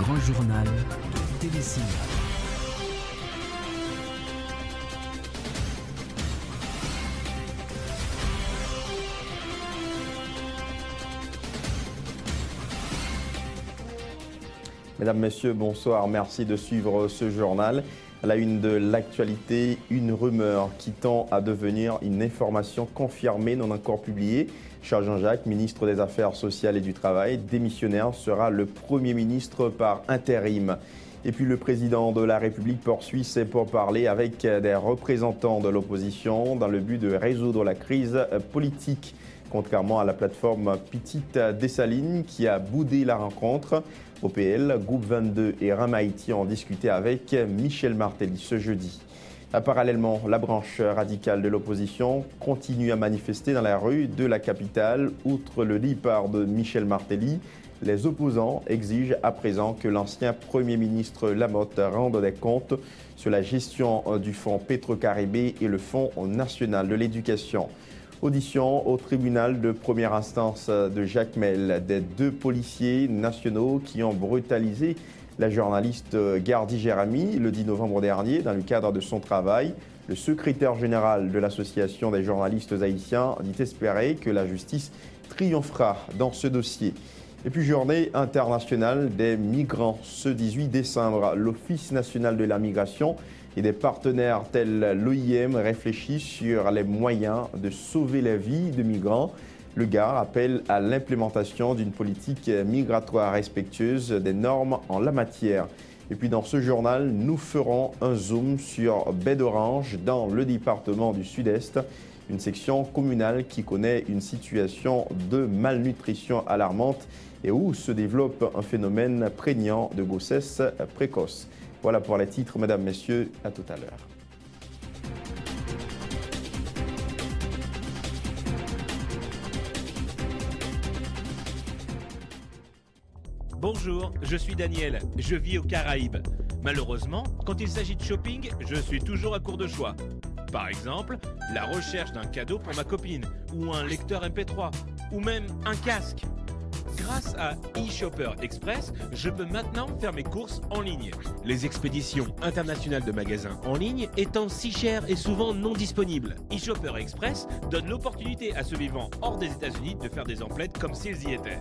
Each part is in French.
grand journal de Télésignal. Mesdames, Messieurs, bonsoir. Merci de suivre ce journal. À la une de l'actualité, une rumeur qui tend à devenir une information confirmée, non encore publiée. Charles Jean-Jacques, ministre des Affaires sociales et du Travail, démissionnaire, sera le Premier ministre par intérim. Et puis le président de la République poursuit ses pourparlers avec des représentants de l'opposition dans le but de résoudre la crise politique. Contrairement à la plateforme Petite Dessalines qui a boudé la rencontre, OPL, Groupe 22 et RAM Haïti ont discuté avec Michel Martelly ce jeudi. Parallèlement, la branche radicale de l'opposition continue à manifester dans la rue de la capitale. Outre le départ de Michel Martelly, les opposants exigent à présent que l'ancien Premier ministre Lamotte rende des comptes sur la gestion du fonds Petro-Caribé et le Fonds national de l'éducation. Audition au tribunal de première instance de Jacmel des deux policiers nationaux qui ont brutalisé la journaliste Gardy Jérémy le 10 novembre dernier dans le cadre de son travail. Le secrétaire général de l'Association des journalistes haïtiens dit espérer que la justice triomphera dans ce dossier. Et puis journée internationale des migrants. Ce 18 décembre, l'Office national de la migration et des partenaires tels l'OIM réfléchissent sur les moyens de sauver la vie de migrants. Le GAR appelle à l'implémentation d'une politique migratoire respectueuse des normes en la matière. Et puis dans ce journal, nous ferons un zoom sur Baie d'Orange dans le département du Sud-Est, une section communale qui connaît une situation de malnutrition alarmante et où se développe un phénomène prégnant de grossesse précoce. Voilà pour les titres, mesdames, messieurs, à tout à l'heure. Bonjour, je suis Daniel, je vis aux Caraïbes. Malheureusement, quand il s'agit de shopping, je suis toujours à court de choix. Par exemple, la recherche d'un cadeau pour ma copine, ou un lecteur MP3, ou même un casque. Grâce à eShopper Express, je peux maintenant faire mes courses en ligne. Les expéditions internationales de magasins en ligne étant si chères et souvent non disponibles, eShopper Express donne l'opportunité à ceux vivant hors des États-Unis de faire des emplettes comme s'ils y étaient.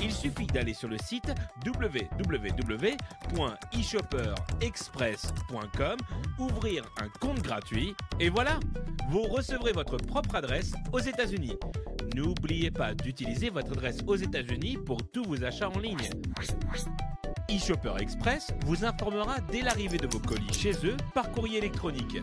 Il suffit d'aller sur le site www.eshopperexpress.com, ouvrir un compte gratuit et voilà, vous recevrez votre propre adresse aux États-Unis. N'oubliez pas d'utiliser votre adresse aux États-Unis pour tous vos achats en ligne. eShopper Express vous informera dès l'arrivée de vos colis chez eux par courrier électronique.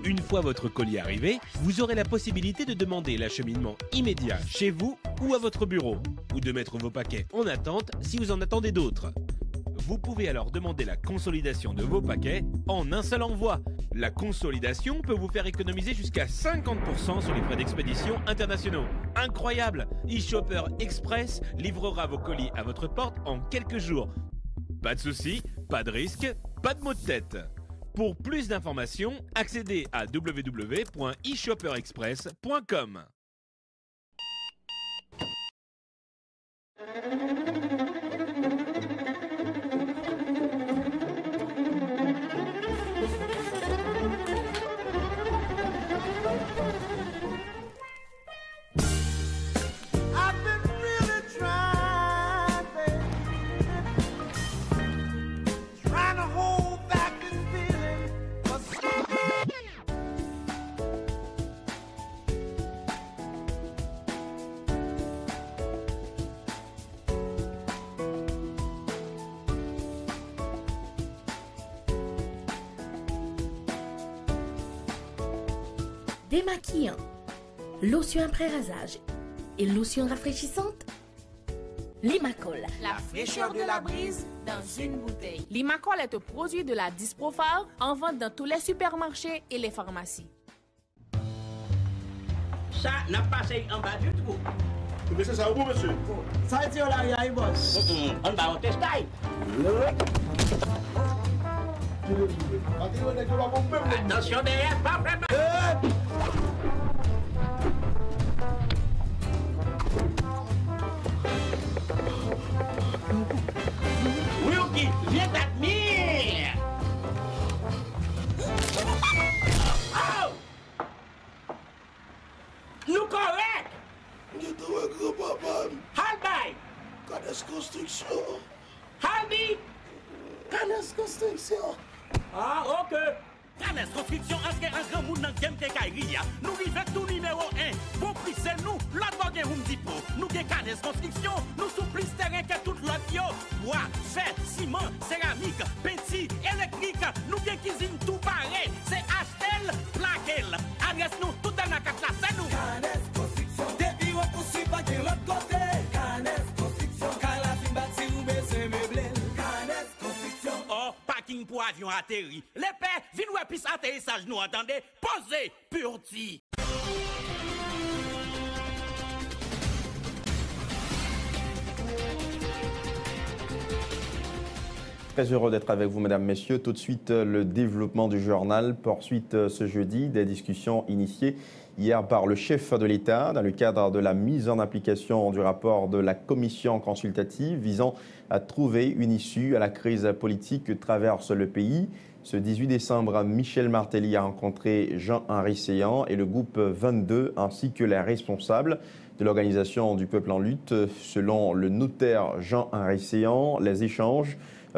Une fois votre colis arrivé, vous aurez la possibilité de demander l'acheminement immédiat chez vous ou à votre bureau, ou de mettre vos paquets en attente si vous en attendez d'autres. Vous pouvez alors demander la consolidation de vos paquets en un seul envoi. La consolidation peut vous faire économiser jusqu'à 50% sur les frais d'expédition internationaux. Incroyable! eShopper Express livrera vos colis à votre porte en quelques jours. Pas de soucis, pas de risque, pas de maux de tête. Pour plus d'informations, accédez à www.eshopperexpress.com. Démaquillant, lotion après rasage et lotion rafraîchissante. Limacol, la fraîcheur de la brise dans une bouteille. Limacol est un produit de la Disprofar en vente dans tous les supermarchés et les pharmacies. Ça n'a pas passé en bas du tout. Mais c'est ça, vous, monsieur. Ça a été la boss. On va au testail. Attention derrière, pas vraiment. Halbay! Canes Construction. Halbi! Canes Construction. Ah, ok. Canes Construction, aske un grand monde dans game Kekaïria. Nous vivons tout numéro 1. Pour plus c'est nous, l'autre gen room dipo. Nous gen Canes Construction, nous sous plus terrain que tout l'autre yo. Bois, fer, ciment, céramique, penti, électrique. Nous gen cuisine tout pareil. C'est Ashtel, Plaquel. Adresse nous tout dans la carte là, c'est nous. Canes Construction. Depuis on poursuit pas de l'autre côté. Canes Construction. Car la fin bâti ou baisser meublé. Canes Construction. Oh, parking pour avion atterri. Les pères, vin ou piste atterrissage nous attendez. Posez, purti. Très heureux d'être avec vous, mesdames, messieurs. Tout de suite, le développement du journal. Poursuite ce jeudi des discussions initiées hier par le chef de l'État dans le cadre de la mise en application du rapport de la commission consultative visant à trouver une issue à la crise politique que traverse le pays. Ce 18 décembre, Michel Martelly a rencontré Jean-Henri Séan et le groupe 22 ainsi que les responsables de l'organisation du peuple en lutte. Selon le notaire Jean-Henri Séan, les échanges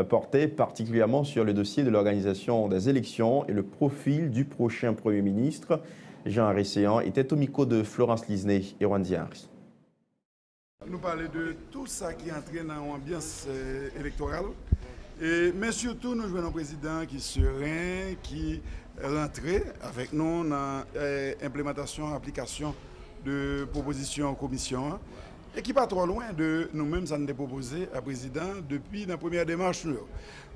portaient particulièrement sur le dossier de l'organisation des élections et le profil du prochain Premier ministre. Jean-Henri Séan était au micro de Florence Lisney et Juan Diarri. Nous parlons de tout ça qui entraîne dans l'ambiance électorale. Mais surtout, nous jouons un président qui est serein, qui est rentré avec nous dans l'implémentation, application de propositions en commission. Et qui n'est pas trop loin de nous-mêmes, ça nous a proposé à président depuis la première démarche.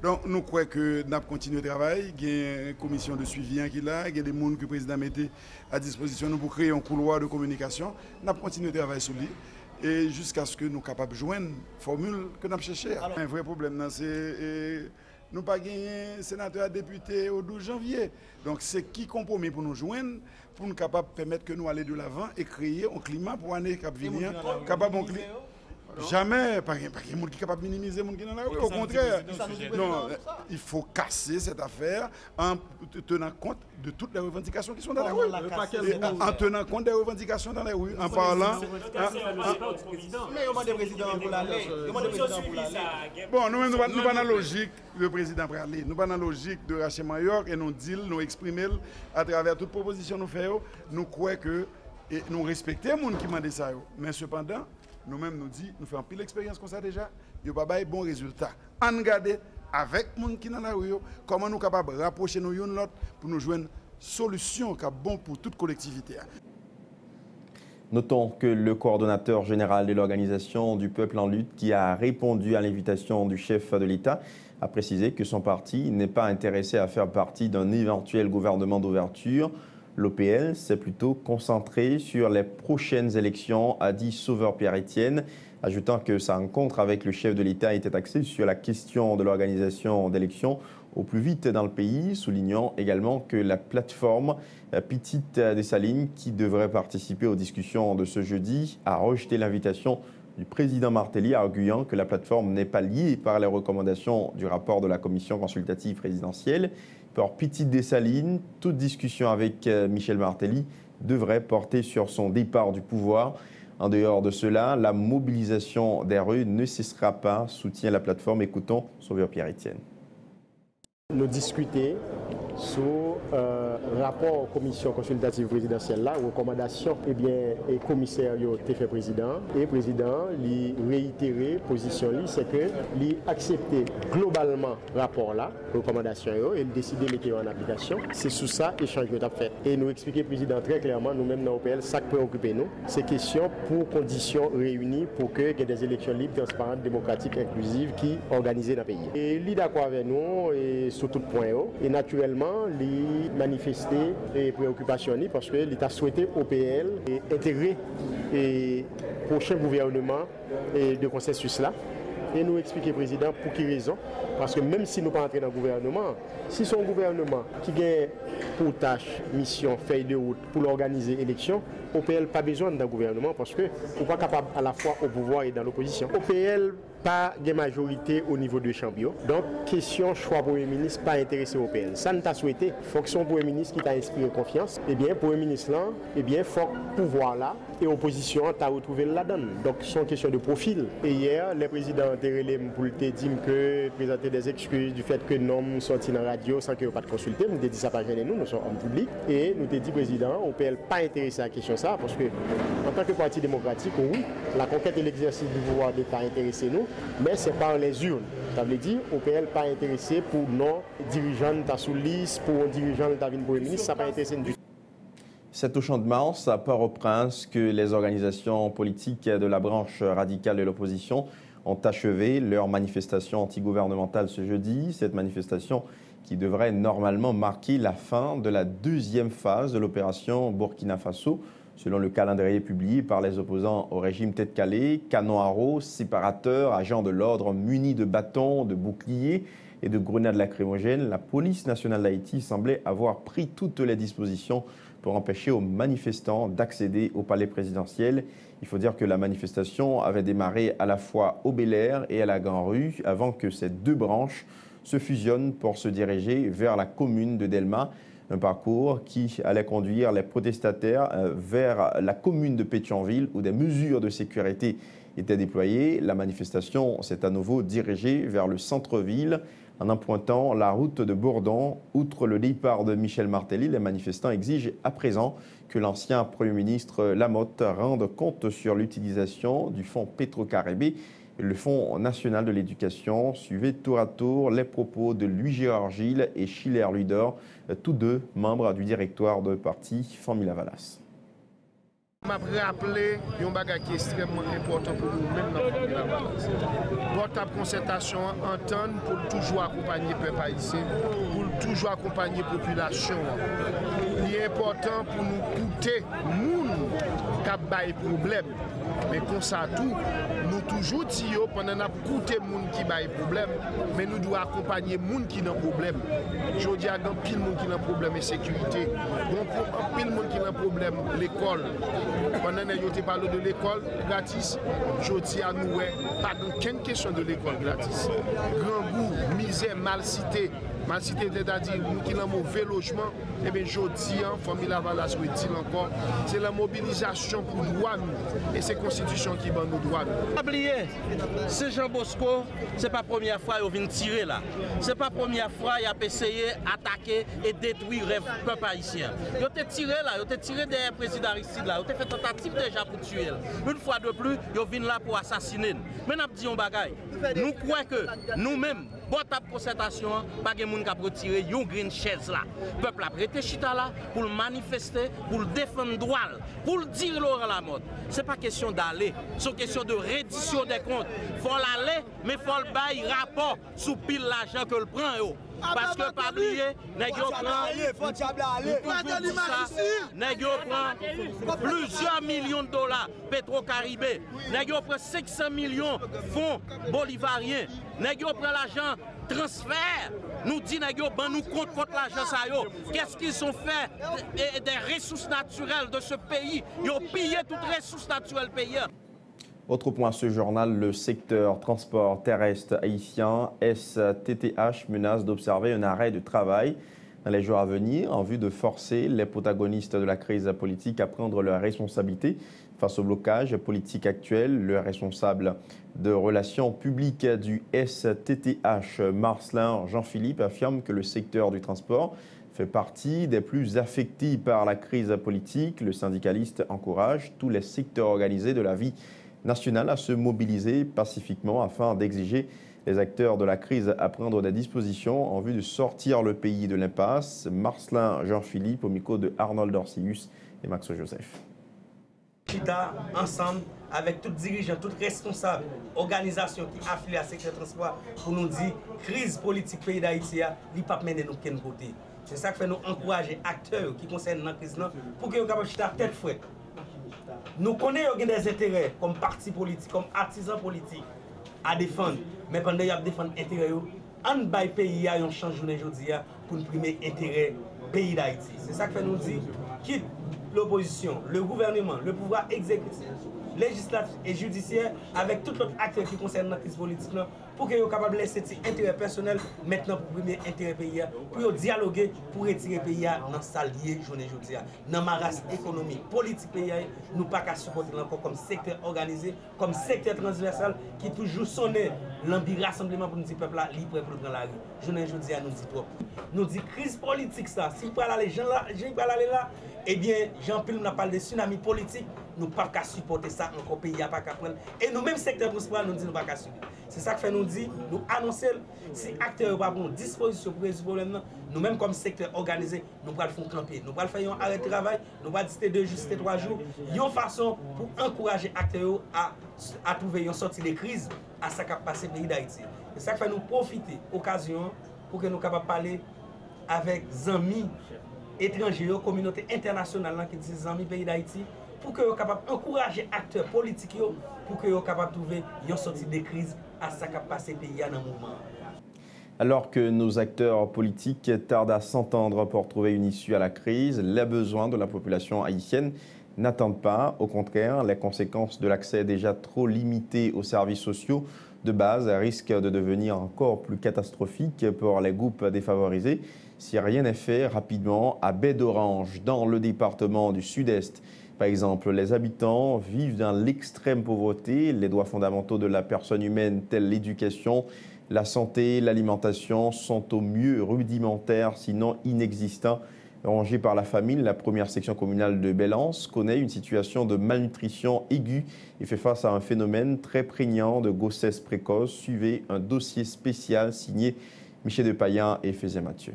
Donc, nous croyons que nous avons continué le travail. Il y a une commission de suivi qui est là, il y a des gens que le président mettait à disposition pour créer un couloir de communication. Nous avons continué le travail sur lui. Et jusqu'à ce que nous soyons capables de joindre une formule que nous avons cherchée. Un vrai problème, c'est nous pas gagné sénateur et député au 12 janvier. Donc, c'est qui compromis pour nous joindre, pour nous capables de permettre que nous allions de l'avant et créer un climat pour l'année qui va venir. Jamais, pas quelqu'un qui est capable de minimiser les gens qui sont dans la rue. Au contraire, non, il faut casser cette affaire en tenant compte de toutes les revendications qui sont dans la rue. En tenant compte des revendications dans la rue, en parlant. Mais il y a des présidents pour l'aller. Bon, nous ne sommes pas dans la logique du président pour aller. Nous ne sommes pas dans la logique de Rachel Mayor et nous disons, nous exprimons à travers toute proposition que nous faisons. Nous croyons que nous respectons les gens qui demandent ça. Mais cependant, nous-mêmes nous disons, nous faisons pile l'expérience comme ça déjà, il n'y a pas de bons résultats. En regarder avec les gens qui sont dans la rue, comment nous sommes capables de rapprocher nous l'un l'autre pour nous joindre une solution qui est bonne pour toute collectivité. Notons que le coordonnateur général de l'organisation du peuple en lutte, qui a répondu à l'invitation du chef de l'État, a précisé que son parti n'est pas intéressé à faire partie d'un éventuel gouvernement d'ouverture. L'OPL s'est plutôt concentré sur les prochaines élections, a dit Sauveur Pierre-Étienne, ajoutant que sa rencontre avec le chef de l'État était axée sur la question de l'organisation d'élections au plus vite dans le pays, soulignant également que la plateforme Petite Dessalines, qui devrait participer aux discussions de ce jeudi, a rejeté l'invitation du président Martelly, arguant que la plateforme n'est pas liée par les recommandations du rapport de la commission consultative présidentielle. Pour Petite Dessalines, toute discussion avec Michel Martelly devrait porter sur son départ du pouvoir. En dehors de cela, la mobilisation des rues ne cessera pas, soutient la plateforme. Écoutons Sauveur Pierre-Étienne. Nous discuter sur rapport commission consultative présidentielle là, recommandation et commissaire été fait président et président lui réitéré position lui c'est que lui accepter globalement rapport là recommandation et décider de mettre en application. C'est sous ça échange que tu as fait et nous expliquer président très clairement nous-mêmes dans l'OPL ça qui préoccupe nous c'est question pour conditions réunies pour que il y ait des élections libres, transparentes, démocratiques, inclusives qui organisées dans le pays. Et lui d'accord avec nous et sur tout point et naturellement les manifester et préoccupations parce que l'État souhaitait OPL et intégrer le prochain gouvernement de consensus là. Et nous expliquer président pour quelle raison. Parce que même si nous ne pas entrer dans le gouvernement, si son gouvernement qui a pour tâche, mission, feuille de route pour organiser l'élection, OPL pas besoin d'un gouvernement parce que on n'est pas capable à la fois au pouvoir et dans l'opposition. OPL pas de majorité au niveau de champion. Donc, question choix Premier ministre, pas intéressé au PL. Ça ne t'a souhaité. Fonction Premier ministre qui t'a inspiré confiance. Eh bien, Premier ministre là, eh bien, faut pouvoir là et opposition t'a retrouvé la donne. Donc, c'est une question de profil. Et hier, le président Terrelé pour te dire que présenter des excuses du fait que nous sortis dans la radio sans que vous pas de consulter. Nous te dit ça pas gêner nous sommes en public. Et nous te dit président, on peut pas intéressé à la question ça parce que en tant que parti démocratique, oui, la conquête et l'exercice du pouvoir d'État intéressé nous. Mais c'est par les urnes. Ça veut dire OPL pas intéressé pour nos dirigeants de sous liste, pour un dirigeant de Premier ministre, ça pas intéressé du tout. C'est au Champ de Mars, à Port-au-Prince, que les organisations politiques de la branche radicale de l'opposition ont achevé leur manifestation antigouvernementale ce jeudi. Cette manifestation qui devrait normalement marquer la fin de la deuxième phase de l'opération Burkina Faso, selon le calendrier publié par les opposants au régime tête-calé, canons à eau, séparateurs, agents de l'ordre munis de bâtons, de boucliers et de grenades lacrymogènes, la police nationale d'Haïti semblait avoir pris toutes les dispositions pour empêcher aux manifestants d'accéder au palais présidentiel. Il faut dire que la manifestation avait démarré à la fois au Bel-Air et à la Grand-Rue avant que ces deux branches se fusionnent pour se diriger vers la commune de Delma. Un parcours qui allait conduire les protestataires vers la commune de Pétionville où des mesures de sécurité étaient déployées. La manifestation s'est à nouveau dirigée vers le centre-ville en empruntant la route de Bourdon. Outre le départ de Michel Martelly, les manifestants exigent à présent que l'ancien Premier ministre Lamotte rende compte sur l'utilisation du fonds Petro-Caribé et le Fonds national de l'éducation. Suivez tour à tour les propos de Louis-Gérard Gilles et Schiller Ludor, tous deux membres du directoire de parti Famille Lavalas. Je vais rappeler un bagage qui est extrêmement important pour nous-mêmes dans la Famille Lavalas. Votre concertation entend pour toujours accompagner le peuple haïtien, pour toujours accompagner la population. Il est important pour nous écouter les gens qui ont des problèmes. Mais comme ça tout, nous toujours disons pendant qu'on écoute les gens qui ont des problèmes, mais nous devons accompagner les gens qui ont des problèmes. Je dis à pile de gens qui ont des problèmes de sécurité, pile de gens qui ont des problèmes de l'école. Pendant que je parle de l'école gratis, je dis à nous, pas aucune question de l'école gratis. Grand goût, misère, mal cité, c'est-à-dire nous qui avons un mauvais logement, et bien je dis, Famille Lavalas, je dis encore, c'est la mobilisation pour nous, et c'est la Constitution qui bat nos droits. Oubliez, c'est Jean Bosco, c'est pas la première fois qu'il vient tirer là. C'est pas la première fois qu'il a essayé d'attaquer et détruire le peuple haïtien. Il a tiré là, il a tiré des présidents Aristide là, il a fait tentative déjà pour tuer. Une fois de plus, il vient là pour assassiner. Mais nous disons bagaille. Nous croyons que nous-mêmes, votre concertation, pas de monde qui a retiré une green chaise là. Le peuple a prêté chita là pour manifester, pour défendre droit, pour dire Laurent Lamotte. Ce n'est pas question d'aller, c'est question de reddition des comptes. Il faut l'aller, mais il faut le bail rapport sous pile l'argent que le prend. Parce que pas oublier, prend plusieurs millions de dollars Petro-Caribé, prend 500 millions fonds bolivariens, prend l'argent transfert, nous dit nous compte contre l'argent ça yo. Qu'est-ce qu'ils ont fait des ressources naturelles de ce pays? Ils ont pillé toutes les ressources naturelles pays. Autre point à ce journal, le secteur transport terrestre haïtien STTH menace d'observer un arrêt de travail dans les jours à venir en vue de forcer les protagonistes de la crise politique à prendre leurs responsabilités face au blocage politique actuel. Le responsable de relations publiques du STTH, Marcelin Jean-Philippe, affirme que le secteur du transport fait partie des plus affectés par la crise politique. Le syndicaliste encourage tous les secteurs organisés de la vie nationale à se mobiliser pacifiquement afin d'exiger les acteurs de la crise à prendre des dispositions en vue de sortir le pays de l'impasse. Marcelin Jean-Philippe au micro de Arnold Dorcius et Max Joseph. Chita ensemble avec tous les dirigeants, tous les responsables, organisations qui affilient à ce secteur transport pour nous dire crise politique pays d'Haïti, il ne peut pas mener nous de côté. C'est ça qui fait nous encourager les acteurs qui concernent la crise pour qu'ils soient capables de chita tête fouette. Nous connaissons des intérêts comme parti politique, comme artisans politiques à défendre, mais pendant qu'ils défendent les intérêts, on bail pays a un changement aujourd'hui pour nous primer intérêt pays d'Haïti. C'est ça que fait nous dire quitte l'opposition, le gouvernement, le pouvoir exécutif, législatif et judiciaire, avec tout l'autre acteur qui concerne la crise politique, pour qu'ils soient capables de laisser cet intérêt personnel maintenant pour primer intérêt pays, pour dialoguer, pour retirer le pays dans le salier journée aujourd'hui. Dans ma race économique, politique pays, nous ne pouvons pas supporter encore comme secteur organisé, comme secteur transversal qui toujours sonne l'ambi rassemblement pour nous dire peuple là, libre pour prendre la rue. Journée aujourd'hui, nous dit trop. Nous dit crise politique ça. Si vous pouvez aller là, eh bien, Jean-Pierre nous parle de tsunami politique, nous ne pouvons pas supporter ça encore pays à pas qu'à prendre. Et nous même secteur principal nous dit nous ne pouvons pas subir. C'est ça que fait nous dire, nous annoncer si acteurs pas pour disposition pour résoudre le problème, nous même comme secteur organisé, nous allons faire camper, nous allons faire un arrêt de travail, nous allons discuter 2 jours, 3 jours, une façon pour encourager acteurs à trouver une sortie de crise à ce qui a passé pays d'Haïti. C'est ça que fait nous profiter occasion pour que nous capables de parler avec les amis étrangers, communauté internationale qui disent amis pays d'Haïti, pour que soient capables d'encourager les acteurs politiques pour que soient capables de trouver une sortie de crise à ce qui a passé pays dans le moment. Alors que nos acteurs politiques tardent à s'entendre pour trouver une issue à la crise, les besoins de la population haïtienne n'attendent pas. Au contraire, les conséquences de l'accès déjà trop limité aux services sociaux de base risquent de devenir encore plus catastrophiques pour les groupes défavorisés si rien n'est fait rapidement. À Baie d'Orange, dans le département du Sud-Est, par exemple, les habitants vivent dans l'extrême pauvreté. Les droits fondamentaux de la personne humaine, tels l'éducation, la santé, l'alimentation, sont au mieux rudimentaires, sinon inexistants. Rongée par la famine, la première section communale de Belance connaît une situation de malnutrition aiguë et fait face à un phénomène très prégnant de grossesse précoce. Suivez un dossier spécial signé Michel Depaillan et Fézé Mathieu.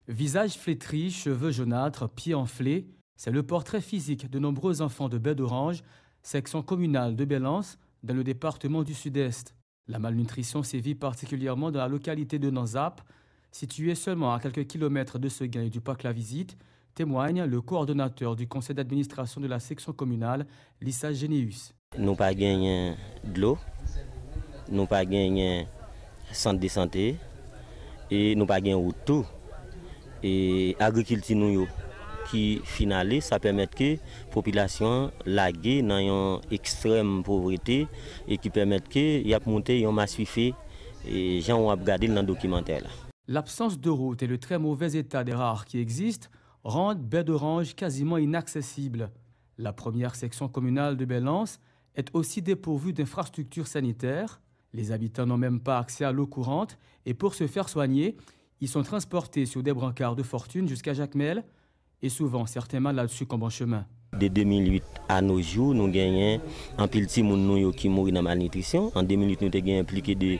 Visage flétri, cheveux jaunâtres, pieds enflés, c'est le portrait physique de nombreux enfants de Baie d'Orange, section communale de Belance, dans le département du Sud-Est. La malnutrition sévit particulièrement dans la localité de Nanzap, située seulement à quelques kilomètres de Seguin et du parc La Visite, témoigne le coordonnateur du conseil d'administration de la section communale, Lissa Généus. Nous pas gagné de l'eau, nous pas gagné centre de santé et nous pas gagné tout. Et l'agriculture nous qui finalise, ça permet que la population lague dans une extrême pauvreté et qui permet qu'il y a monté un massif et gens ont regardé dans le documentaire. L'absence de route et le très mauvais état des rares qui existent rendent Baie d'Orange quasiment inaccessible. La première section communale de Belance est aussi dépourvue d'infrastructures sanitaires. Les habitants n'ont même pas accès à l'eau courante et pour se faire soigner, ils sont transportés sur des brancards de fortune jusqu'à Jacmel et souvent certains malades succombent en chemin. De 2008 à nos jours, nous gagnons un pile de monde qui mourent dans la malnutrition. En 2008, nous avons impliqué de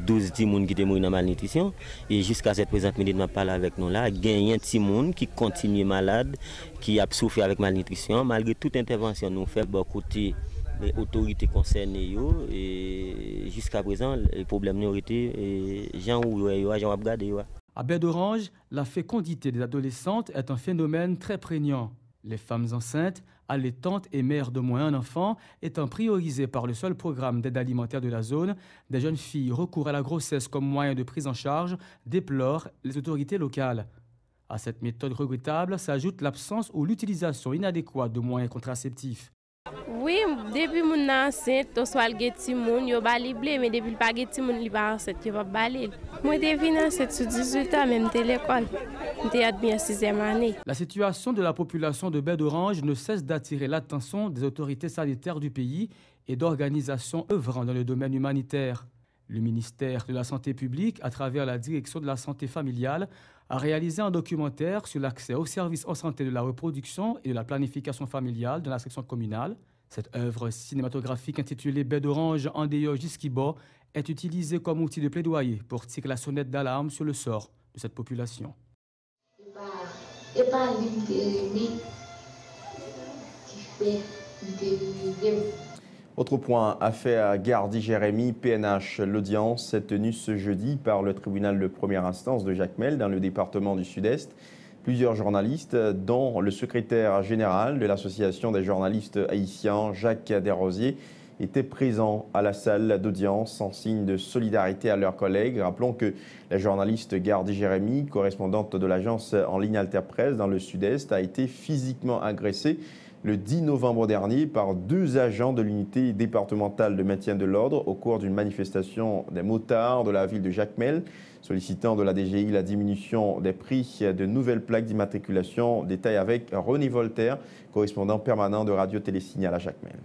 12 petits monde qui mourent dans la malnutrition. Et jusqu'à cette présente minute, je parle avec nous là, gagnons un petit monde qui continue malade, qui a souffert avec malnutrition. Malgré toute intervention, nous faisons beaucoup de les autorités concernées et jusqu'à présent, les problèmes n'ont été gens regardé. À Baie d'Orange, la fécondité des adolescentes est un phénomène très prégnant. Les femmes enceintes, allaitantes et mères de moins un enfant étant priorisées par le seul programme d'aide alimentaire de la zone, des jeunes filles recourent à la grossesse comme moyen de prise en charge, déplorent les autorités locales. À cette méthode regrettable s'ajoute l'absence ou l'utilisation inadéquate de moyens contraceptifs. Oui, depuis mon enceinte, on soit le petit moun, yo bali blé, mais depuis le pas petit moun, il pas enceinte, yo pas bali. Moi, devine enceinte sur 18 ans, même de l'école. J'étais bien 6e année. La situation de la population de Baie d'Orange ne cesse d'attirer l'attention des autorités sanitaires du pays et d'organisations œuvrant dans le domaine humanitaire. Le ministère de la Santé publique, à travers la direction de la santé familiale, a réalisé un documentaire sur l'accès aux services en santé de la reproduction et de la planification familiale dans la section communale. Cette œuvre cinématographique intitulée Baie d'Orange en Deyo Jiskibo est utilisée comme outil de plaidoyer pour tirer la sonnette d'alarme sur le sort de cette population. Autre point, affaire Gardy-Jérémy, PNH. L'audience s'est tenue ce jeudi par le tribunal de première instance de Jacmel dans le département du Sud-Est. Plusieurs journalistes, dont le secrétaire général de l'Association des journalistes haïtiens, Jacques Desrosiers, étaient présents à la salle d'audience en signe de solidarité à leurs collègues. Rappelons que la journaliste Gardy Jérémy, correspondante de l'agence en ligne Alter Presse dans le Sud-Est, a été physiquement agressée le 10 novembre dernier par 2 agents de l'unité départementale de maintien de l'ordre au cours d'une manifestation des motards de la ville de Jacmel, sollicitant de la DGI la diminution des prix de nouvelles plaques d'immatriculation. Détail avec René Voltaire, correspondant permanent de Radio-Télésignal à Jacmel.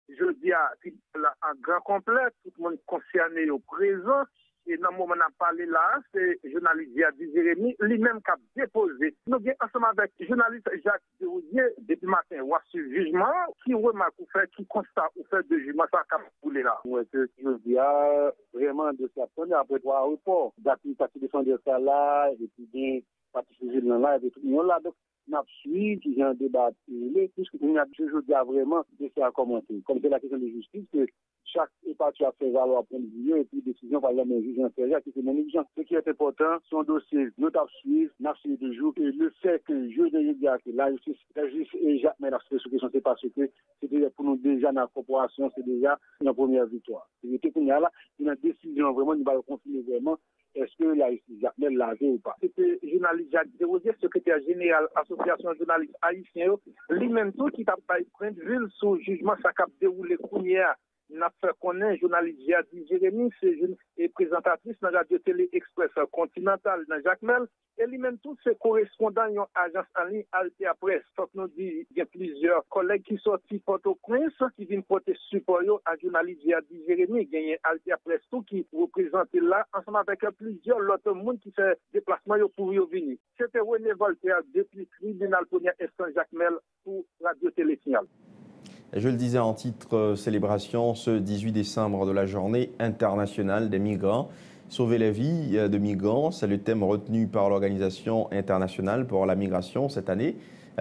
Je dis en grand complet, tout le monde concerné au présent. Et dans le moment où on a parlé là, c'est le journaliste Gardy Jérémy, lui-même qui a déposé. Nous sommes ensemble avec le journaliste Jacques Derouzier, depuis matin, ou ce jugement, qui remarque ou fait, qui constate ou fait de jugement, ça a boulé là. Oui, je dis vraiment de cette après 3 reports, d'appui parti défendre ça là, et puis bien, parti civil là, et tout le monde là. Donc, n'a suivi, qui vient débat puisque nous avons aujourd'hui vraiment de faire commenter. Comme c'est la question de justice, que chaque parti a fait valoir point de vue et puis décision par exemple un juge intérieur qui fait mon exigence. Ce qui est important, son dossier, nous avons suivi, nous avons suivi de jour, et le fait que je veux dire que la justice et Jacques Mel a fait ce question, c'est parce que c'est pour nous déjà dans la corporation, c'est déjà une première victoire. Et qu'il y a là, une décision vraiment, nous allons confirmer vraiment. Est-ce que la justice Jacques Mel l'a vu ou pas? C'était journaliste Jacques Derouzier, secrétaire général Association journaliste haïtien, lui-même tout qui a pris vue sur le jugement, ça a déroulé première. N'a fait connaître journaliste Gardy Jérémy, c'est une présentatrice dans la Radio Télé Express Continental dans Jacmel, et lui-même tout c'est correspondant à une agence en ligne Alter Presse. Donc nous dit il y a plusieurs collègues qui sont sortis Port-au-Prince qui viennent porter support à journaliste Gardy Jérémy, il y a Alter Presse tout qui représente là ensemble avec plusieurs autres monde qui fait déplacement pour y venir. C'était René Voltaire depuis tribunal première instance Jacmel pour Radio Télé Signal. Je le disais en titre célébration ce 18 décembre de la journée internationale des migrants. Sauver la vie de migrants, c'est le thème retenu par l'Organisation internationale pour la migration cette année.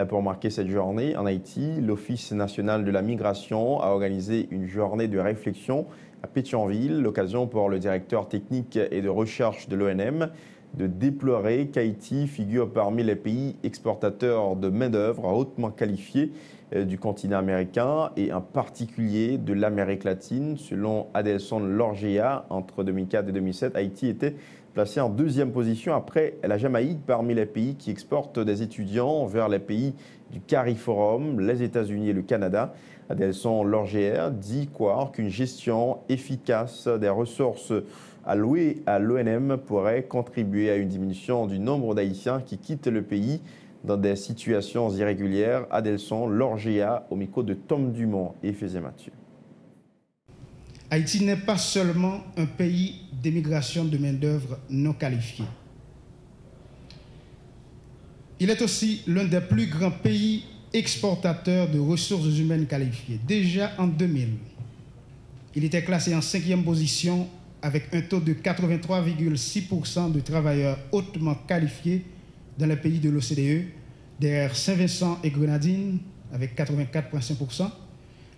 Pour marquer cette journée en Haïti, l'Office national de la migration a organisé une journée de réflexion à Pétionville, l'occasion pour le directeur technique et de recherche de l'ONM de déplorer qu'Haïti figure parmi les pays exportateurs de main-d'œuvre hautement qualifiée du continent américain et en particulier de l'Amérique latine. Selon Adelson Lorgea, entre 2004 et 2007, Haïti était placé en 2e position après la Jamaïque parmi les pays qui exportent des étudiants vers les pays du CARIFORUM, les États-Unis et le Canada. Adelson Lorgea dit croire qu'une gestion efficace des ressources allouées à l'ONM pourrait contribuer à une diminution du nombre d'Haïtiens qui quittent le pays dans des situations irrégulières. Adelson Lorgea au micro de Tom Dumont et Fézé Mathieu. Haïti n'est pas seulement un pays d'émigration de main-d'œuvre non qualifiée. Il est aussi l'un des plus grands pays exportateurs de ressources humaines qualifiées. Déjà en 2000, il était classé en 5e position avec un taux de 83,6% de travailleurs hautement qualifiés dans les pays de l'OCDE, derrière Saint-Vincent et Grenadines avec 84,5%,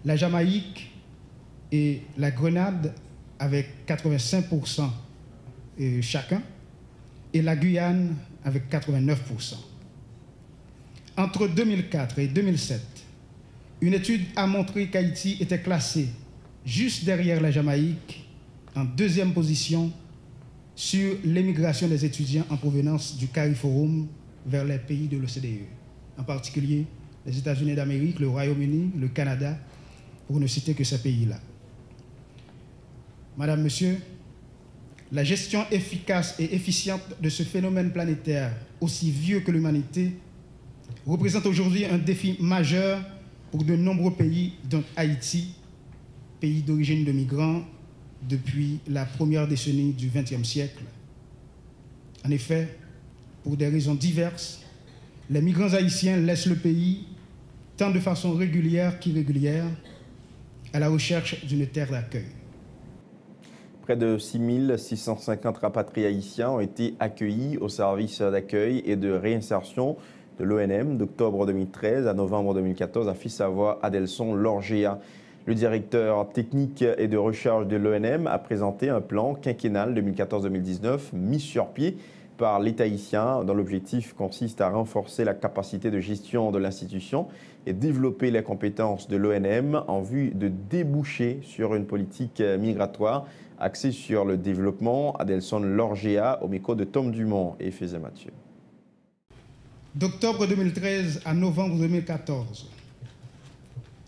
la Jamaïque et la Grenade avec 85% chacun, et la Guyane avec 89%. Entre 2004 et 2007, une étude a montré qu'Haïti était classé juste derrière la Jamaïque, en 2e position sur l'émigration des étudiants en provenance du CARIFORUM vers les pays de l'OCDE, en particulier les États-Unis d'Amérique, le Royaume-Uni, le Canada, pour ne citer que ces pays-là. Madame, Monsieur, la gestion efficace et efficiente de ce phénomène planétaire, aussi vieux que l'humanité, représente aujourd'hui un défi majeur pour de nombreux pays, dont Haïti, pays d'origine de migrants, depuis la première décennie du XXe siècle. En effet, pour des raisons diverses, les migrants haïtiens laissent le pays, tant de façon régulière qu'irrégulière, à la recherche d'une terre d'accueil. Près de 6 650 rapatriés haïtiens ont été accueillis au service d'accueil et de réinsertion de l'ONM d'octobre 2013 à novembre 2014, a fait savoir Adelson Lorgea. Le directeur technique et de recherche de l'ONM a présenté un plan quinquennal 2014-2019 mis sur pied par l'État haïtien, dont l'objectif consiste à renforcer la capacité de gestion de l'institution et développer les compétences de l'ONM en vue de déboucher sur une politique migratoire axée sur le développement. Adelson Lorgea au micro de Tom Dumont et Fézé Mathieu. D'octobre 2013 à novembre 2014,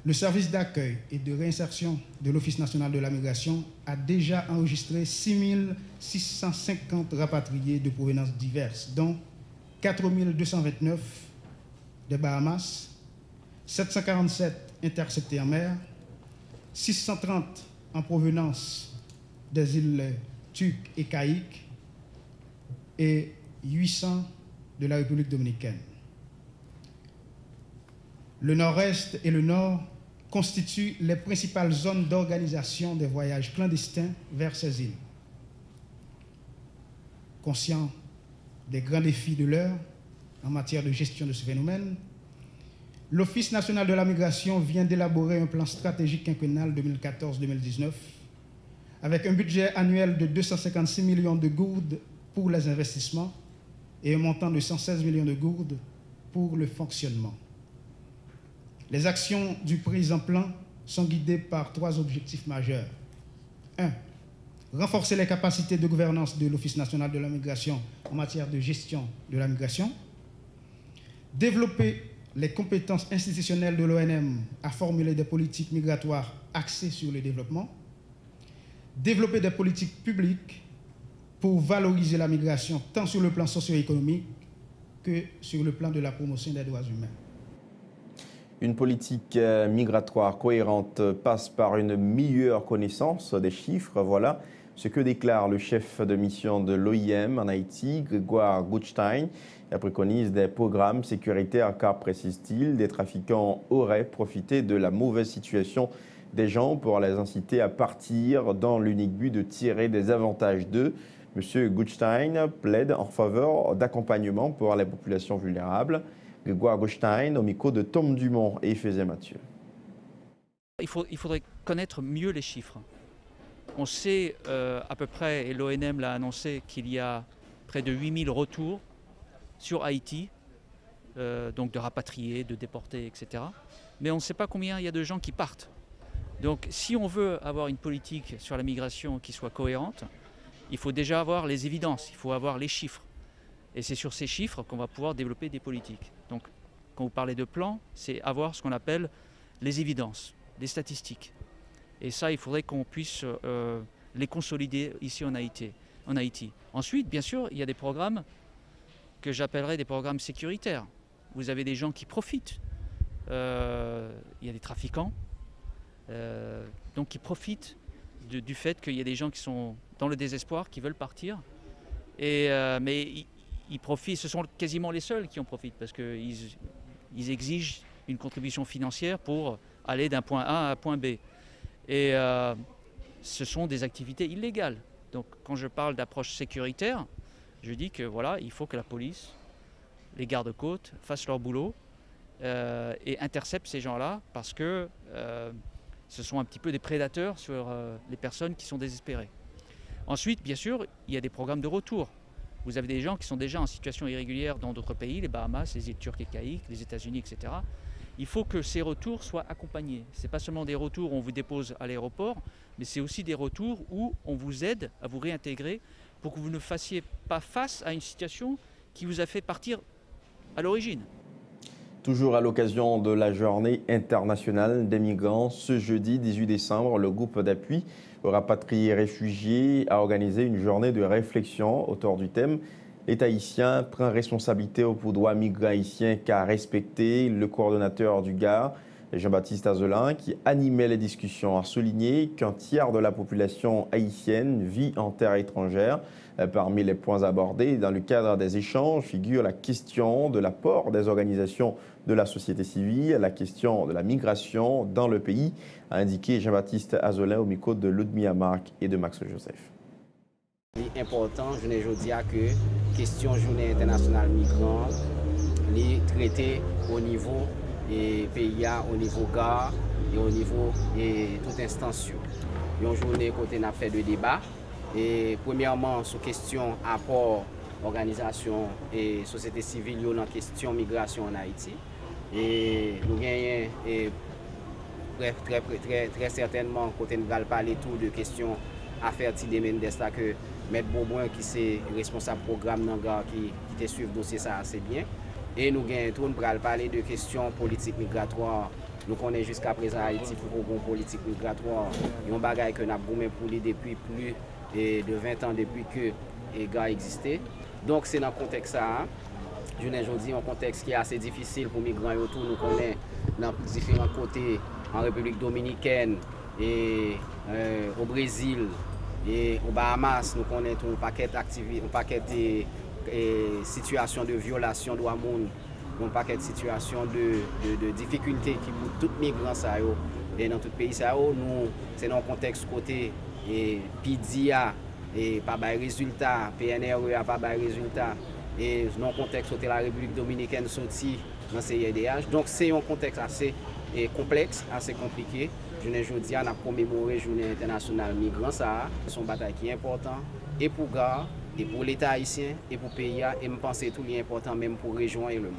le service d'accueil et de réinsertion de l'Office national de la migration a déjà enregistré 6 650 rapatriés de provenances diverses, dont 4 229 des Bahamas, 747 interceptés en mer, 630 en provenance des îles Turques et Caïques et 800 de la République dominicaine. Le nord-est et le nord constituent les principales zones d'organisation des voyages clandestins vers ces îles. Conscient des grands défis de l'heure en matière de gestion de ce phénomène, l'Office national de la migration vient d'élaborer un plan stratégique quinquennal 2014-2019 avec un budget annuel de 256 millions de gourdes pour les investissements et un montant de 116 millions de gourdes pour le fonctionnement. Les actions du présent plan sont guidées par 3 objectifs majeurs. 1. Renforcer les capacités de gouvernance de l'Office national de la migration en matière de gestion de la migration. Développer les compétences institutionnelles de l'ONM à formuler des politiques migratoires axées sur le développement. Développer des politiques publiques pour valoriser la migration tant sur le plan socio-économique que sur le plan de la promotion des droits humains. Une politique migratoire cohérente passe par une meilleure connaissance des chiffres. Voilà ce que déclare le chef de mission de l'OIM en Haïti, Grégoire Gutstein. Il préconise des programmes sécuritaires car, précise-t-il, des trafiquants auraient profité de la mauvaise situation des gens pour les inciter à partir dans l'unique but de tirer des avantages d'eux. M. Gutstein plaide en faveur d'accompagnement pour les populations vulnérables. Grégoire Gutstein au micro de Tom Dumont et Fézé Mathieu. Il faudrait connaître mieux les chiffres. On sait à peu près, et l'ONM l'a annoncé, qu'il y a près de 8000 retours sur Haïti, donc de rapatriés, de déportés, etc. Mais on ne sait pas combien il y a de gens qui partent. Donc si on veut avoir une politique sur la migration qui soit cohérente, il faut déjà avoir les évidences, il faut avoir les chiffres. Et c'est sur ces chiffres qu'on va pouvoir développer des politiques. Donc, quand vous parlez de plan, c'est avoir ce qu'on appelle les évidences, les statistiques. Et ça, il faudrait qu'on puisse les consolider ici en Haïti. Ensuite, bien sûr, il y a des programmes que j'appellerais des programmes sécuritaires. Vous avez des gens qui profitent. Il y a des trafiquants, donc qui profitent du fait qu'il y a des gens qui sont dans le désespoir, qui veulent partir. Mais ils profitent, ce sont quasiment les seuls qui en profitent parce qu'ils exigent une contribution financière pour aller d'un point A à un point B. Et ce sont des activités illégales. Donc quand je parle d'approche sécuritaire, je dis que voilà, il faut que la police, les gardes-côtes fassent leur boulot et interceptent ces gens-là parce que ce sont un petit peu des prédateurs sur les personnes qui sont désespérées. Ensuite, bien sûr, il y a des programmes de retour. Vous avez des gens qui sont déjà en situation irrégulière dans d'autres pays, les Bahamas, les îles Turques et Caïques, les États-Unis, etc. Il faut que ces retours soient accompagnés. Ce n'est pas seulement des retours où on vous dépose à l'aéroport, mais c'est aussi des retours où on vous aide à vous réintégrer pour que vous ne fassiez pas face à une situation qui vous a fait partir à l'origine. Toujours à l'occasion de la journée internationale des migrants, ce jeudi 18 décembre, le groupe d'appui aux rapatriés réfugiés a organisé une journée de réflexion autour du thème « L'État haïtien prend responsabilité pour droits migrants haïtiens qu'à respecter ». Le coordonnateur du GAR, Jean-Baptiste Azelin, qui animait les discussions, a souligné qu'un tiers de la population haïtienne vit en terre étrangère. Parmi les points abordés dans le cadre des échanges figure la question de l'apport des organisations de la société civile, la question de la migration dans le pays, a indiqué Jean-Baptiste Azelin au micro de Ludmilla Marc et de Max Joseph. C'est important, je ne dis que question journée internationale migrants, les traiter au niveau et pays, au niveau gare et au niveau de toute instance. Une journée côté n'a fait de débat. Et premièrement, sur question apport organisation et société civile dans la question migration en Haïti. Et nous gagnons très certainement, côté nous allons parler tout de questions affaires Tidé Mendes là que M. Bourbon qui est responsable programme Nanga qui te suit le dossier ça assez bien. Et nous gagnons tout, nous allons parler de questions politiques migratoires. Nous connaissons jusqu'à présent Haïti pour une politique migratoire. Il y a un bagage que nous avons pour lui depuis plus de 20 ans depuis que les gars existaient. Donc c'est dans le contexte ça. Je dis un contexte qui est assez difficile pour les migrants et autour. Nous connaissons dans différents côtés en République dominicaine et au Brésil et aux Bahamas. Nous connaissons un paquet de situations de violation de droits de l'homme, un paquet de situations de difficultés qui pour tous les migrants et dans tout le pays. C'est dans un contexte côté et PIDIA et pas de résultat, PNRE n'a pas de résultat. Et dans le contexte où la République dominicaine sortie dans ces CIDH. Donc c'est un contexte assez complexe, assez compliqué. Jeudi, on a commémoré la Journée internationale migrants. C'est une bataille qui est importante et pour GAR, et pour l'État haïtien, et pour le pays. Et je pense que c'est tout important même pour la région et le monde.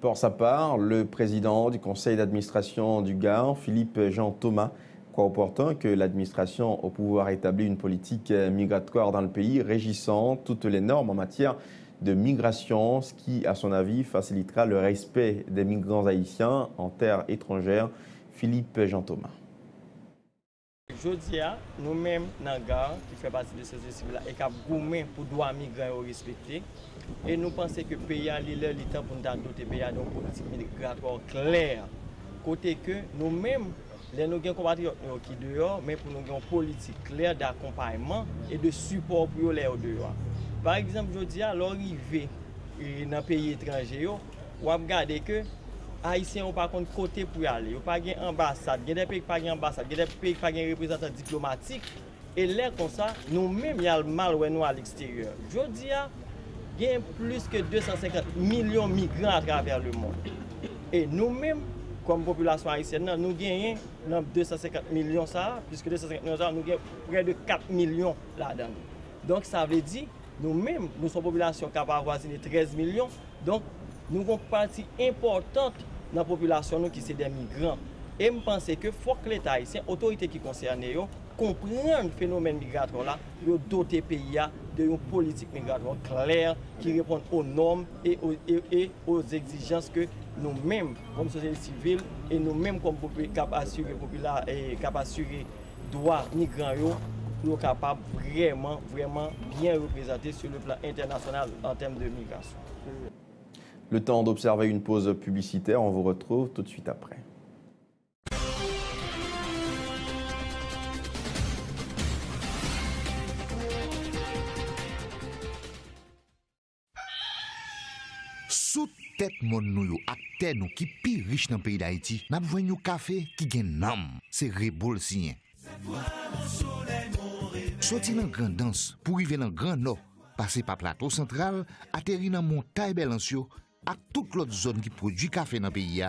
Pour sa part, le président du conseil d'administration du GAR, Philippe Jean Thomas, croit opportun que l'administration au pouvoir établir une politique migratoire dans le pays régissant toutes les normes en matière de migration, ce qui, à son avis, facilitera le respect des migrants haïtiens en terre étrangère. Philippe Jean Thomas. Aujourd'hui, nous-mêmes, dans le GAR, qui fait partie de ces civils, et qui avons gourmé pour droits migrants respecter. Et nous pensons que le pays a le temps pour nous doter d'une politique migratoire claire. Côté que nous-mêmes, nous avons des compatriotes qui sont dehors, mais pour nous avons une politique claire d'accompagnement et de support pour les dehors. Par exemple, je dis à l'arrivée dans les pays étrangers, on va regarder que les Haïtiens n'ont pas de côté pour y aller. Ils n'ont pas d'ambassade, il y a des pays qui n'ont pas d'ambassade, il y a des pays qui n'ont pas de représentants diplomatiques. Et là, comme ça, nous-mêmes, il y a le mal nous à l'extérieur. Je dis il y a plus que 250 millions de migrants à travers le monde. Et nous-mêmes, comme population haïtienne, nous gagnons dans 250 millions, puisque 250 millions, nous gagnons près de 4 millions là-dedans. Donc ça veut dire, nous-mêmes, nous sommes une population qui a avoisiné 13 millions. Donc nous avons une partie importante dans la population qui sont des migrants. Et je pense qu'il faut que l'État haïtien, l'autorité qui concerne, comprennent le phénomène migratoire là, et doter le pays d'une politique migratoire claire qui répond aux normes et aux exigences que nous-mêmes, comme société civile, et nous-mêmes, comme capables d'assurer droits migrants, nous sommes capables vraiment bien représenter sur le plan international en termes de migration. Le temps d'observer une pause publicitaire, on vous retrouve tout de suite après. Sous tête mon nou ak terre nou qui pi riche dans le pays d'Haïti, n'a besoin un café qui gen nam, c'est Rebol sien. Sorti dans grand danse pour arriver dans grand nord, passer par plateau central, atterrir dans montagne Belancio, ak toute l'autre zone qui produit café dans le pays,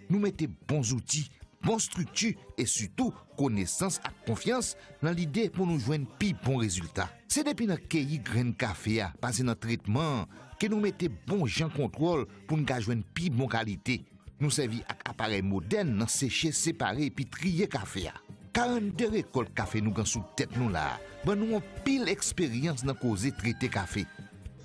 nous mettons bons outils, bonne structure et surtout connaissance et confiance dans l'idée pour nous joindre plus bon résultat. C'est depuis notre cueilli grain café, passer dans traitement, que nous mettons bon gens contrôle pour nous joindre plus bonne qualité. Nous servons avec appareil moderne dans sécher, séparer et puis trier café. 42 récoltes café nous sous tête nous là. Ben nous avons pile expérience dans causer traiter café.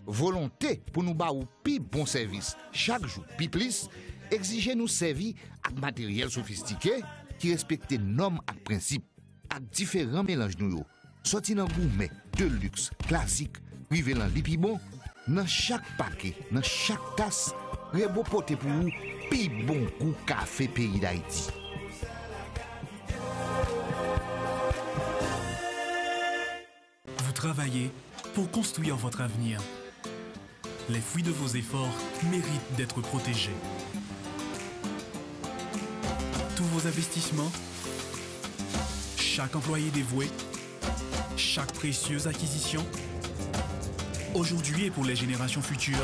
Volonté pour nous ba ou plus bon service chaque jour, plus plus. Exiger nous servir avec matériel sophistiqué qui respecte normes et principes, avec différents mélanges nous. Sorti dans gourmet, de luxe, classique, rivé dans lipibon, dans chaque paquet, dans chaque tasse, Rebo pote pour vous, pi bon goût café pays d'Haïti. Vous travaillez pour construire votre avenir. Les fruits de vos efforts méritent d'être protégés. Tous vos investissements, chaque employé dévoué, chaque précieuse acquisition, aujourd'hui et pour les générations futures,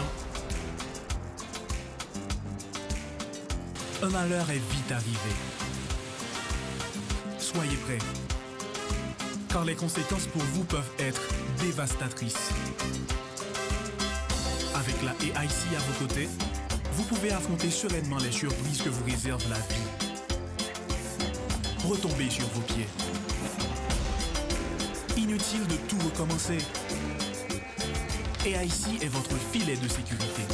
un malheur est vite arrivé. Soyez prêts, car les conséquences pour vous peuvent être dévastatrices. Avec la AIC à vos côtés, vous pouvez affronter sereinement les surprises que vous réserve la vie. Retombez sur vos pieds. Inutile de tout recommencer. AIC est votre filet de sécurité.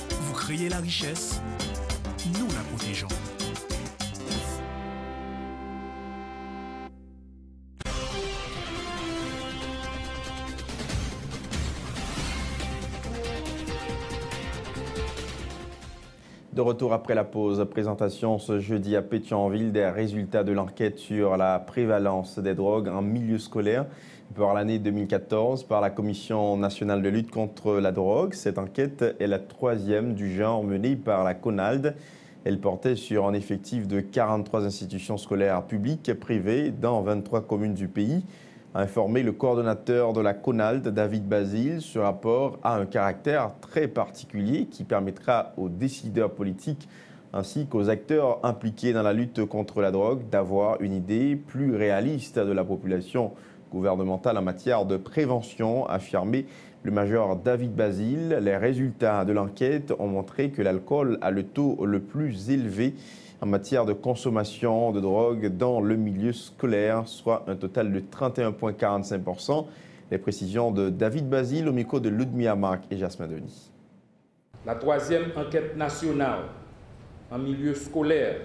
Vous créez la richesse, nous la protégeons. De retour après la pause, présentation ce jeudi à Pétionville des résultats de l'enquête sur la prévalence des drogues en milieu scolaire pour l'année 2014 par la Commission nationale de lutte contre la drogue. Cette enquête est la troisième du genre menée par la CONALD. Elle portait sur un effectif de 43 institutions scolaires publiques et privées dans 23 communes du pays. A informé le coordonnateur de la CONALD, David Basile. Ce rapport a un caractère très particulier qui permettra aux décideurs politiques ainsi qu'aux acteurs impliqués dans la lutte contre la drogue d'avoir une idée plus réaliste de la population gouvernementale en matière de prévention, a affirmé le major David Basile. Les résultats de l'enquête ont montré que l'alcool a le taux le plus élevé en matière de consommation de drogue dans le milieu scolaire, soit un total de 31,45%. Les précisions de David Basile au micro de Ludmilla Marc et Jasmin Denis. La troisième enquête nationale en milieu scolaire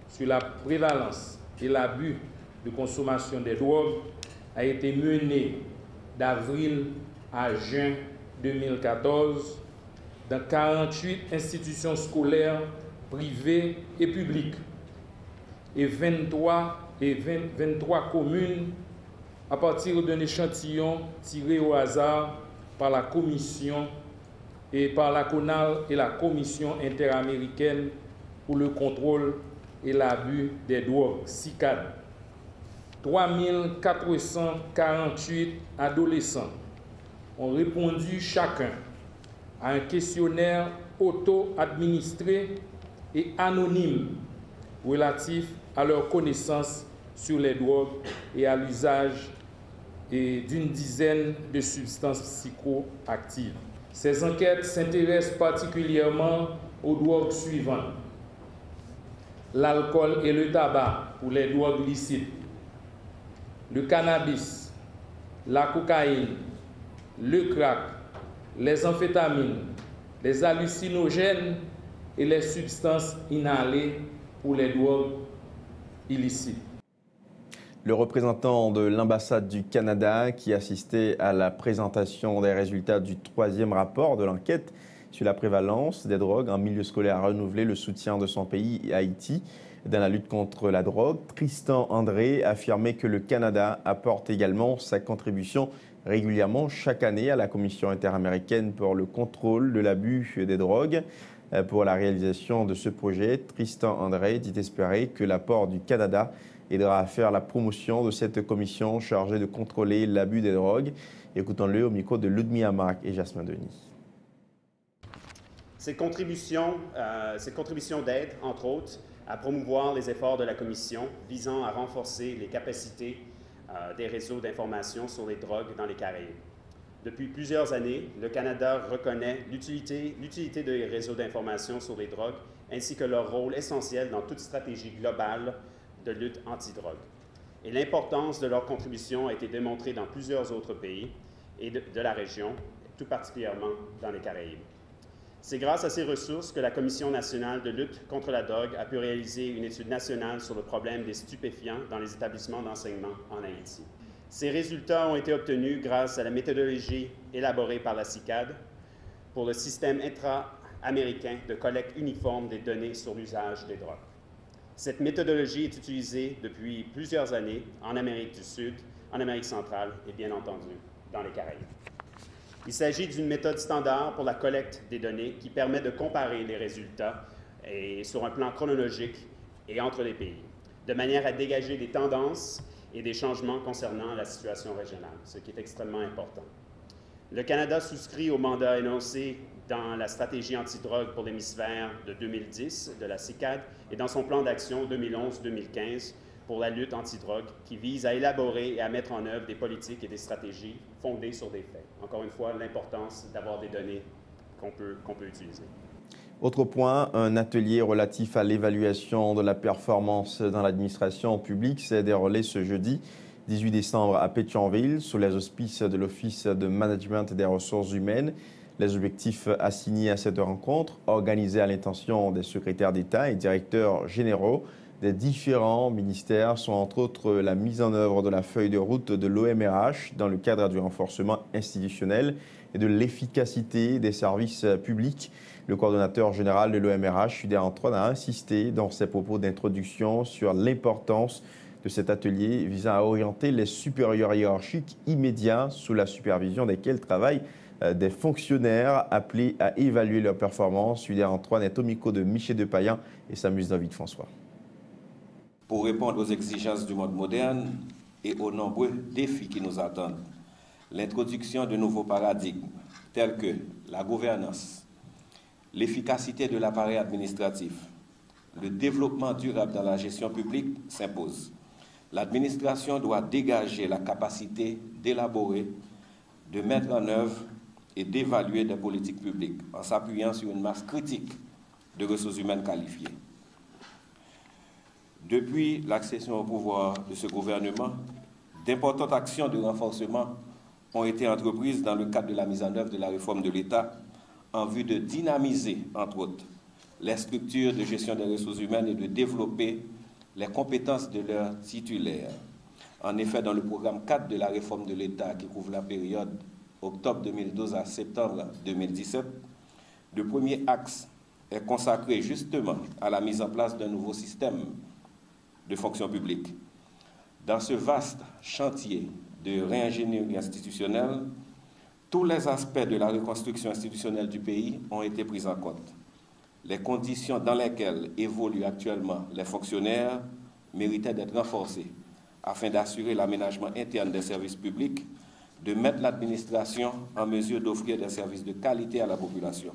sur la prévalence et l'abus de consommation des drogues a été menée d'avril à juin 2014 dans 48 institutions scolaires privées et publiques et 23 communes à partir d'un échantillon tiré au hasard par la Commission et par la CONAL et la Commission interaméricaine pour le contrôle et l'abus des drogues, CICAD. 3448 adolescents ont répondu chacun à un questionnaire auto-administré et anonyme relatif à leur connaissance sur les drogues et à l'usage d'une dizaine de substances psychoactives. Ces enquêtes s'intéressent particulièrement aux drogues suivantes: l'alcool et le tabac pour les drogues licites, le cannabis, la cocaïne, le crack, les amphétamines, les hallucinogènes et les substances inhalées pour les drogues illicites. Le représentant de l'ambassade du Canada qui assistait à la présentation des résultats du troisième rapport de l'enquête sur la prévalence des drogues en milieu scolaire a renouvelé le soutien de son pays, Haïti, dans la lutte contre la drogue. Tristan André a affirmé que le Canada apporte également sa contribution régulièrement chaque année à la Commission interaméricaine pour le contrôle de l'abus des drogues. Pour la réalisation de ce projet, Tristan André dit espérer que l'apport du Canada aidera à faire la promotion de cette commission chargée de contrôler l'abus des drogues. Écoutons-le au micro de Ludmilla Marc et Jasmin Denis. Ces contributions d'aide, entre autres, à promouvoir les efforts de la Commission visant à renforcer les capacités des réseaux d'information sur les drogues dans les Caraïbes. Depuis plusieurs années, le Canada reconnaît l'utilité des réseaux d'information sur les drogues ainsi que leur rôle essentiel dans toute stratégie globale de lutte anti-drogue. Et l'importance de leur contribution a été démontrée dans plusieurs autres pays et de la région, tout particulièrement dans les Caraïbes. C'est grâce à ces ressources que la Commission nationale de lutte contre la drogue a pu réaliser une étude nationale sur le problème des stupéfiants dans les établissements d'enseignement en Haïti. Ces résultats ont été obtenus grâce à la méthodologie élaborée par la CICAD pour le système intra-américain de collecte uniforme des données sur l'usage des drogues. Cette méthodologie est utilisée depuis plusieurs années en Amérique du Sud, en Amérique centrale et bien entendu dans les Caraïbes. Il s'agit d'une méthode standard pour la collecte des données qui permet de comparer les résultats sur un plan chronologique et entre les pays, de manière à dégager des tendances et des changements concernant la situation régionale, ce qui est extrêmement important. Le Canada souscrit au mandat énoncé dans la stratégie antidrogue pour l'hémisphère de 2010 de la CICAD et dans son plan d'action 2011-2015 pour la lutte anti-drogue qui vise à élaborer et à mettre en œuvre des politiques et des stratégies fondées sur des faits. Encore une fois, l'importance d'avoir des données qu'on peut utiliser. Autre point, un atelier relatif à l'évaluation de la performance dans l'administration publique s'est déroulé ce jeudi 18 décembre à Pétionville sous les auspices de l'Office de management des ressources humaines. Les objectifs assignés à cette rencontre, organisée à l'intention des secrétaires d'État et directeurs généraux des différents ministères, sont entre autres la mise en œuvre de la feuille de route de l'OMRH dans le cadre du renforcement institutionnel et de l'efficacité des services publics. Le coordonnateur général de l'OMRH, Hubert Antoine, a insisté dans ses propos d'introduction sur l'importance de cet atelier visant à orienter les supérieurs hiérarchiques immédiats sous la supervision desquels travaillent des fonctionnaires appelés à évaluer leur performance. Hubert Antoine est au micro de Michel Depayan et s'amuse David François. Pour répondre aux exigences du monde moderne et aux nombreux défis qui nous attendent, l'introduction de nouveaux paradigmes tels que la gouvernance, l'efficacité de l'appareil administratif, le développement durable dans la gestion publique s'impose. L'administration doit dégager la capacité d'élaborer, de mettre en œuvre et d'évaluer des politiques publiques en s'appuyant sur une masse critique de ressources humaines qualifiées. Depuis l'accession au pouvoir de ce gouvernement, d'importantes actions de renforcement ont été entreprises dans le cadre de la mise en œuvre de la réforme de l'État en vue de dynamiser, entre autres, les structures de gestion des ressources humaines et de développer les compétences de leurs titulaires. En effet, dans le programme 4 de la réforme de l'État qui couvre la période octobre 2012 à septembre 2017, le premier axe est consacré justement à la mise en place d'un nouveau système de fonction publique. Dans ce vaste chantier de réingénierie institutionnelle, tous les aspects de la reconstruction institutionnelle du pays ont été pris en compte. Les conditions dans lesquelles évoluent actuellement les fonctionnaires méritaient d'être renforcées afin d'assurer l'aménagement interne des services publics, de mettre l'administration en mesure d'offrir des services de qualité à la population.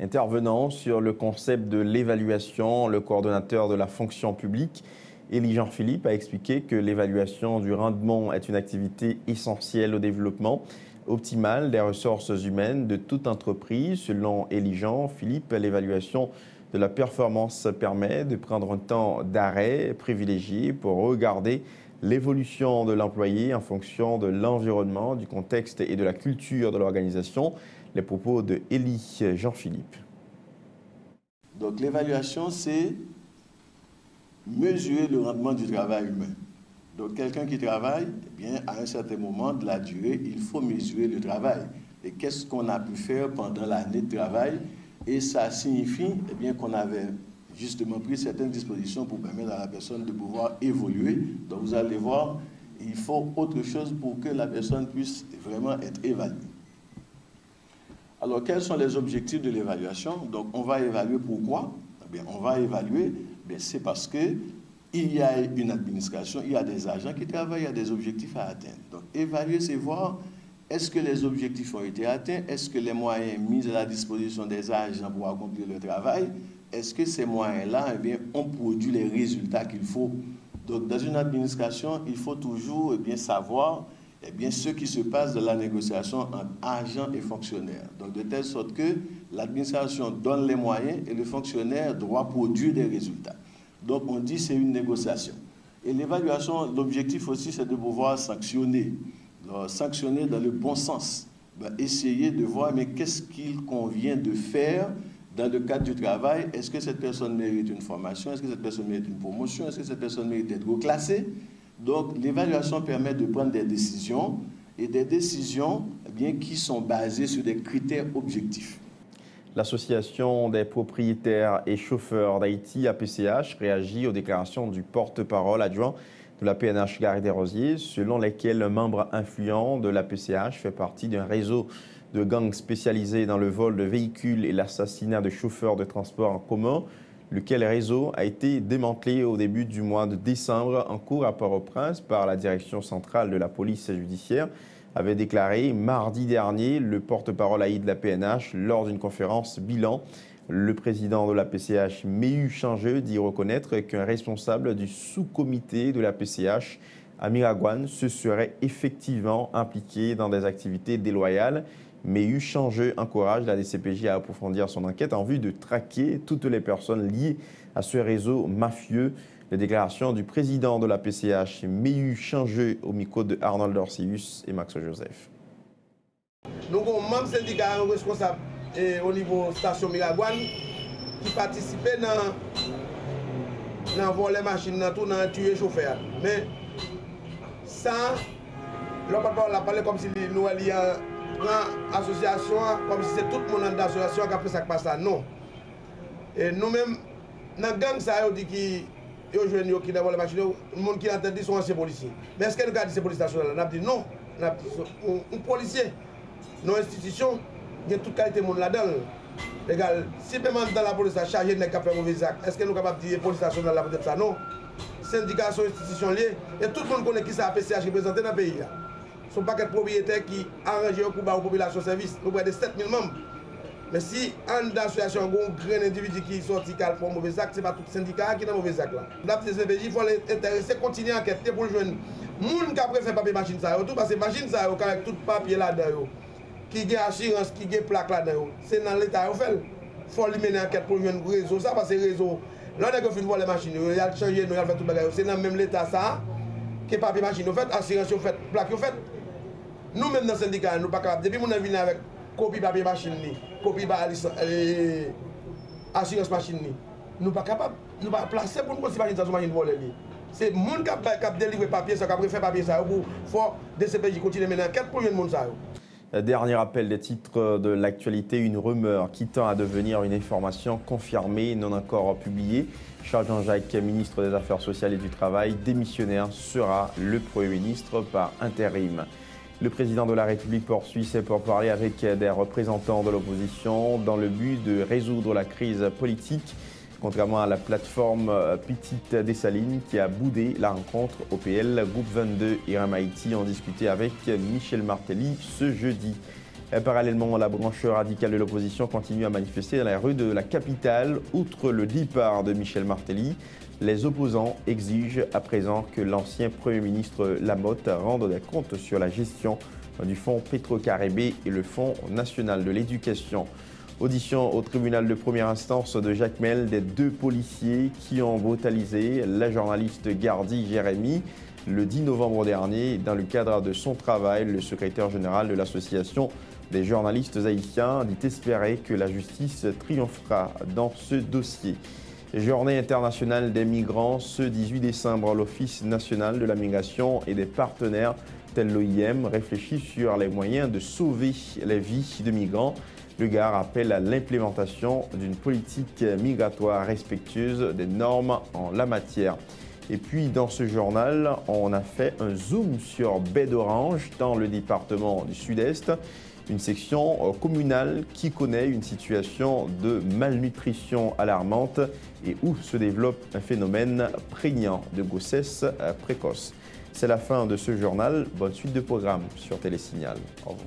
Intervenant sur le concept de l'évaluation, le coordonnateur de la fonction publique, Élie Jean-Philippe, a expliqué que l'évaluation du rendement est une activité essentielle au développement optimal des ressources humaines de toute entreprise. Selon Élie Jean-Philippe, l'évaluation de la performance permet de prendre un temps d'arrêt privilégié pour regarder l'évolution de l'employé en fonction de l'environnement, du contexte et de la culture de l'organisation. Les propos de Élie Jean-Philippe. Donc l'évaluation, c'est mesurer le rendement du travail humain. Donc quelqu'un qui travaille, eh bien, à un certain moment de la durée, il faut mesurer le travail. Et qu'est-ce qu'on a pu faire pendant l'année de travail? Et ça signifie eh bien, qu'on avait justement pris certaines dispositions pour permettre à la personne de pouvoir évoluer. Donc vous allez voir, il faut autre chose pour que la personne puisse vraiment être évaluée. Alors, quels sont les objectifs de l'évaluation? Donc, on va évaluer pourquoi? Eh bien, on va évaluer, c'est parce qu'il y a une administration, il y a des agents qui travaillent, il y a des objectifs à atteindre. Donc, évaluer, c'est voir est-ce que les objectifs ont été atteints, est-ce que les moyens mis à la disposition des agents pour accomplir le travail, est-ce que ces moyens-là, eh bien, ont produit les résultats qu'il faut? Donc, dans une administration, il faut toujours savoir eh bien, ce qui se passe dans la négociation entre agents et fonctionnaires. Donc, de telle sorte que l'administration donne les moyens et le fonctionnaire doit produire des résultats. Donc, on dit que c'est une négociation. Et l'évaluation, l'objectif aussi, c'est de pouvoir sanctionner. Alors, sanctionner dans le bon sens. Essayer de voir, mais qu'est-ce qu'il convient de faire dans le cadre du travail? Est-ce que cette personne mérite une formation? Est-ce que cette personne mérite une promotion? Est-ce que cette personne mérite d'être reclassée? Donc, l'évaluation permet de prendre des décisions, et des décisions eh bien, qui sont basées sur des critères objectifs. L'Association des propriétaires et chauffeurs d'Haïti, APCH, réagit aux déclarations du porte-parole adjoint de la PNH Gary Desrosiers, selon lesquelles un membre influent de l'APCH fait partie d'un réseau de gangs spécialisés dans le vol de véhicules et l'assassinat de chauffeurs de transport en commun, lequel réseau a été démantelé au début du mois de décembre en cours à Port-au-Prince par la direction centrale de la police judiciaire, avait déclaré mardi dernier le porte-parole AI de la PNH lors d'une conférence bilan. Le président de la PCH, Méhu Changeux, dit reconnaître qu'un responsable du sous-comité de la PCH à Miragouane se serait effectivement impliqué dans des activités déloyales. Méhu Changeux encourage la DCPJ à approfondir son enquête en vue de traquer toutes les personnes liées à ce réseau mafieux. Les déclarations du président de la PCH, Méhu Changeux, au micro de Arnold Orsius et Max Joseph. Nous avons un membre syndicat responsable au niveau de la station Miragouane qui participait dans voler machines, dans tuer les chauffeurs. Mais ça, l'on parle comme si nous allions prendre l'association, comme si c'est tout le monde dans l'association qui a fait ça qui passe là. Non. Et nous-mêmes, dans la gang, ça a dit que les jeunes qui ont les machines, le monde qui a entendu sont anciens policiers. Mais est-ce que nous avons dit ces policiers nationaux? On a dit non. On a dit un policier, nos institutions, il y a toute qualité de monde là-dedans. Si même dans la police a chargé de faire mauvais actes, est-ce que nous sommes capables de dire que la police nationale a peut-être ça? Non. Syndicats sont institutions liées et tout le monde connaît qui ça a PCH représenté dans le pays. Ce ne sont pas que propriétaires qui arrangent pour la population service. Nous avons des 7000 membres. Mais si en association, un grand individu qui sort qui fait un mauvais acte, ce n'est pas tout le syndicat qui est dans mauvais acte. La DCPJ, il faut les intéresser, continuer à enquêter pour le jeune. Les gens qui préfèrent papier machine, tout parce que machine, avec tout papier là-dedans, qui a assurance, qui a plaque là-dedans, c'est dans l'État qu'il fait. Il faut lui mener enquête pour le jeune réseau. Ça, parce que le réseau, là, on a fait les machines, il a changé, il a fait tout le bagage. C'est dans même l'État, ça, que papier machine, fait, assurance, fait, plaque, fait. Nous-mêmes dans le syndicat, nous ne sommes pas capables. Depuis que nous venons avec copie papier machine, copie assurance machine, nous ne sommes pas capables. Nous ne sommes pas placés pour nous si machine machine volée. C'est les gens qui ont délivré papier, qui ont fait papier, pour faire des CPJ continuer à mener enquête pour les gens. Dernier rappel des titres de l'actualité, une rumeur qui tend à devenir une information confirmée, non encore publiée. Charles Jean-Jacques, ministre des Affaires sociales et du Travail, démissionnaire, sera le Premier ministre par intérim. Le président de la République poursuit ses pourparlers avec des représentants de l'opposition dans le but de résoudre la crise politique, contrairement à la plateforme Petite Dessalines qui a boudé la rencontre OPL. Groupe 22 et Ramaïti ont discuté avec Michel Martelly ce jeudi. Parallèlement, la branche radicale de l'opposition continue à manifester dans la rue de la capitale. Outre le départ de Michel Martelly, les opposants exigent à présent que l'ancien Premier ministre Lamotte rende des comptes sur la gestion du fonds Petro-Caribé et le Fonds national de l'éducation. Audition au tribunal de première instance de Jacmel des deux policiers qui ont brutalisé la journaliste Gardy Jérémy le 10 novembre dernier. Dans le cadre de son travail, le secrétaire général de l'association des journalistes haïtiens dit espérer que la justice triomphera dans ce dossier. Journée internationale des migrants, ce 18 décembre, l'Office national de la migration et des partenaires tels l'OIM réfléchit sur les moyens de sauver les vies de migrants. Le GAR appelle à l'implémentation d'une politique migratoire respectueuse des normes en la matière. Et puis dans ce journal, on a fait un zoom sur Baie d'Orange dans le département du Sud-Est. Une section communale qui connaît une situation de malnutrition alarmante et où se développe un phénomène prégnant de grossesse précoce. C'est la fin de ce journal. Bonne suite de programmes sur Télésignal. Au revoir.